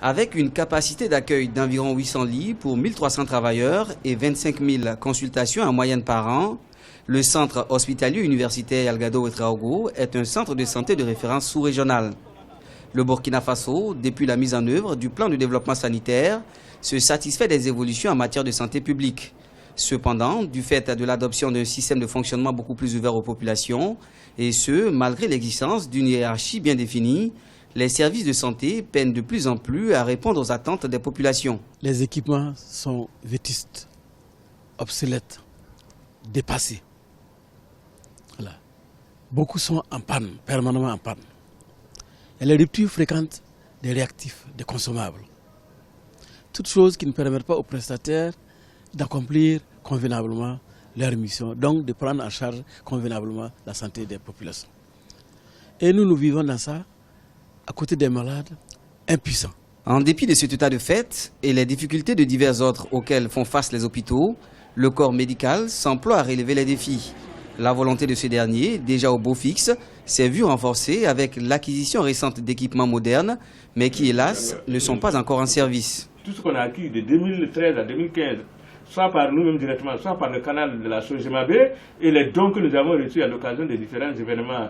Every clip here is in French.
Avec une capacité d'accueil d'environ 800 lits pour 1300 travailleurs et 25 000 consultations en moyenne par an, le centre hospitalier universitaire Algado Ouedraogo est un centre de santé de référence sous-régional. Le Burkina Faso, depuis la mise en œuvre du plan de développement sanitaire, se satisfait des évolutions en matière de santé publique. Cependant, du fait de l'adoption d'un système de fonctionnement beaucoup plus ouvert aux populations, et ce, malgré l'existence d'une hiérarchie bien définie, les services de santé peinent de plus en plus à répondre aux attentes des populations. Les équipements sont vétustes, obsolètes, dépassés. Voilà. Beaucoup sont en panne, permanemment en panne. Et les ruptures fréquentes des réactifs, des consommables. Toutes choses qui ne permettent pas aux prestataires d'accomplir convenablement leur mission, donc de prendre en charge convenablement la santé des populations. Et nous vivons dans ça, à côté des malades impuissants. En dépit de cet état de fait et les difficultés de divers ordres auxquels font face les hôpitaux, le corps médical s'emploie à relever les défis. La volonté de ce dernier, déjà au beau fixe, s'est vue renforcée avec l'acquisition récente d'équipements modernes, mais qui, hélas, ne sont pas encore en service. Tout ce qu'on a acquis de 2013 à 2015, soit par nous-mêmes directement, soit par le canal de la SOGEMAB, et les dons que nous avons reçus à l'occasion des différents événements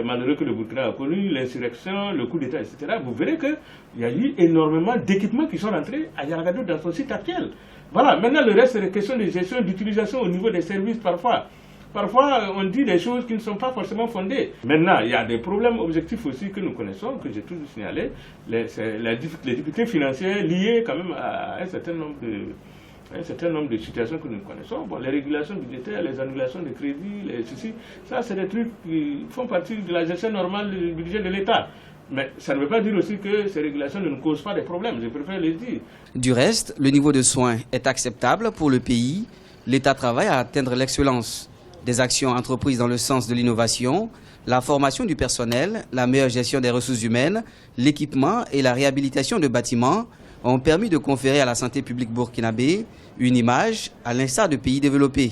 malheureux que le Burkina a connus, l'insurrection, le coup d'État, etc., vous verrez qu'il y a eu énormément d'équipements qui sont rentrés à Yargadou dans son site actuel. Voilà, maintenant le reste, c'est des questions de gestion, d'utilisation au niveau des services parfois. Parfois, on dit des choses qui ne sont pas forcément fondées. Maintenant, il y a des problèmes objectifs aussi que nous connaissons, que j'ai toujours signalé, les difficultés financières liées quand même à un certain nombre de situations que nous connaissons. Bon, les régulations budgétaires, les annulations de crédits, ça c'est des trucs qui font partie de la gestion normale du budget de l'État. Mais ça ne veut pas dire aussi que ces régulations ne nous causent pas des problèmes, je préfère les dire. Du reste, le niveau de soins est acceptable pour le pays. L'État travaille à atteindre l'excellence. Des actions entreprises dans le sens de l'innovation, la formation du personnel, la meilleure gestion des ressources humaines, l'équipement et la réhabilitation de bâtiments ont permis de conférer à la santé publique burkinabé une image à l'instar de pays développés.